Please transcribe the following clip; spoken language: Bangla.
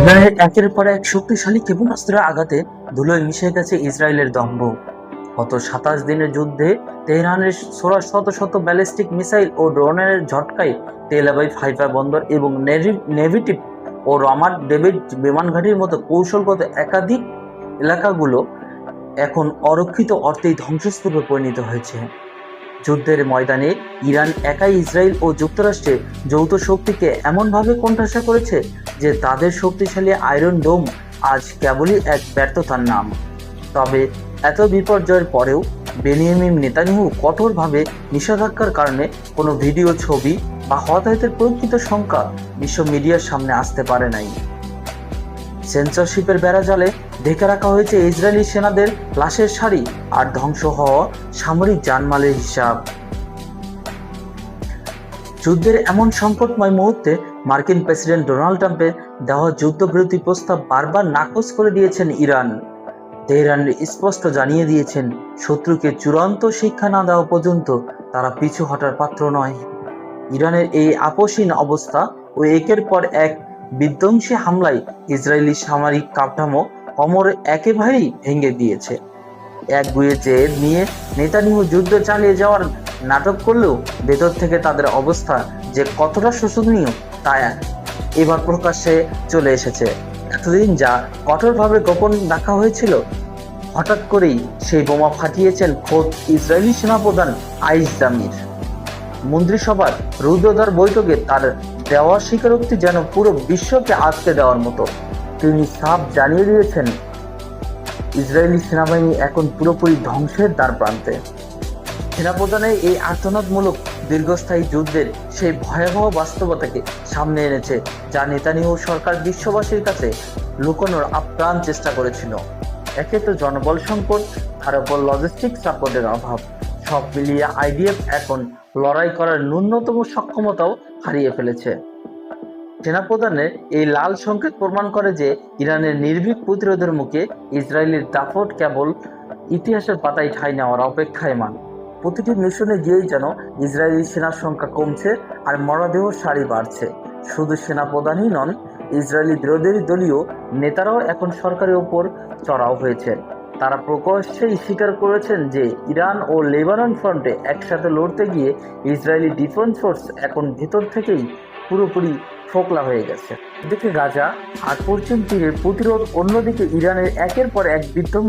ইরানের একের পর এক শক্তিশালী ক্ষেপণাস্ত্রের আঘাতে ধুলোয় মিশে গেছে ইসরায়েলের দম্ভ। গত ২৭ দিনের যুদ্ধে তেহরানের ছোড়া শত শত ব্যালিস্টিক মিসাইল ও ড্রোনের ঝটকায় তেল আবিব, হাইফা বন্দর এবং নেভিটিভ ও রামাত ডেভিড বিমান ঘাঁটির মতো কৌশলগত একাধিক এলাকাগুলো এখন অরক্ষিত অর্থেই ধ্বংসস্তূপে পরিণত হয়েছে। যুদ্ধের ময়দানে ইরান একাই ইসরায়েল ও যুক্তরাষ্ট্রের যৌথ শক্তিকে এমনভাবে কোণঠাসা করেছে যে তাদের শক্তিশালী আয়রন ডোম আজ কেবলই এক ব্যর্থতার নাম। তবে এত বিপর্যয়ের পরেও বেনিয়ামিন নেতানিয়াহু কঠোরভাবে নিষেধাজ্ঞার কারণে কোনো ভিডিও, ছবি বা হতাহতের প্রকৃত সংখ্যা বিশ্ব মিডিয়ার সামনে আসতে পারে নাই। সেন্সরশিপের বেড়াজালে ঢেকে রাখা হয়েছে ইসরায়েলি সেনাদের লাশের সারি আর ধ্বংস হওয়া সামরিক জানমালের হিসাব। যুদ্ধের এমন সংকটময় মুহূর্তে মার্কিন প্রেসিডেন্ট ডোনাল্ড ট্রাম্পের দেওয়া যুদ্ধবিরতি প্রস্তাব বারবার নাকচ করে দিয়েছেন ইরান। তেহরান স্পষ্ট জানিয়ে দিয়েছেন, শত্রুকে চূড়ান্ত শিক্ষা না দেওয়া পর্যন্ত তারা পিছু হটার পাত্র নয়। ইরানের এই আপোষহীন অবস্থা ও একের পর এক বিধ্বংসী হামলায় ইসরায়েলি সামরিক কাঠামো কোমর একেবারেই ভেঙে দিয়েছে। একগুঁয়ে জেদ নিয়ে নেতানিয়াহু যুদ্ধ চালিয়ে যাওয়ার নাটক করলেও ভেতর থেকে তাদের অবস্থা যে কতটা শোচনীয় তা এবার প্রকাশ্যে চলে এসেছে। এতদিন যা কঠোরভাবে গোপন রাখা হয়েছিল, হঠাৎ করেই সেই বোমা ফাটিয়েছেন খোদ ইসরায়েলি সেনাপ্রধান আইজ দামির। মন্ত্রিসভার রুদ্ধদ্বার বৈঠকে তার দেওয়া স্বীকারোক্তি যেন পুরো বিশ্বকে আটকে দেওয়ার মতো। তিনি সাফ জানিয়ে দিয়েছেন, ইসরায়েলি সেনাবাহিনী এখন পুরোপুরি ধ্বংসের দ্বার প্রান্তে। সেনাপ্রধানের এই আর্তনাদমূলক দীর্ঘস্থায়ী যুদ্ধের সেই ভয়াবহ বাস্তবতাকে সামনে এনেছে, যা নেতানিয়াহু সরকার বিশ্ববাসীর কাছে লুকানোর আপ্রাণ চেষ্টা করেছিল। একে তো জনবল সংকট, তার উপর লজিস্টিক সাপোর্টের অভাব, সব মিলিয়ে আইডিএফ এখন লড়াই করার ন্যূনতম সক্ষমতাও হারিয়ে ফেলেছে। সেনাপ্রধানের এই লাল সংকেত প্রমাণ করে যে ইরানের নির্ভীক প্রতিরোধের মুখে ইসরায়েলের দাপট কেবল ইতিহাসের পাতায় ঠাঁই নেওয়ার অপেক্ষায় মান। প্রতিটি মিশনে গিয়েই যেন ইসরায়েলি সেনার সংখ্যা কমছে আর মরদেহ সারি বাড়ছে। শুধু সেনাপ্রধানই নন, ইসরায়েলি বিরোধী দলীয় নেতারাও এখন সরকারের ওপর চড়াও হয়েছে। তারা প্রকাশ্যেই স্বীকার করেছেন যে ইরান ও লেবানন ফ্রন্টে একসাথে লড়তে গিয়ে ইসরায়েলি ডিফেন্স ফোর্স এখন ভেতর থেকেই পুরোপুরি ফোকলা হয়ে গেছে। একদিকে গাজা আর পশ্চিম তীরের প্রতিরোধ, অন্যদিকে ইরানের একের পর এক বিধ্বংসী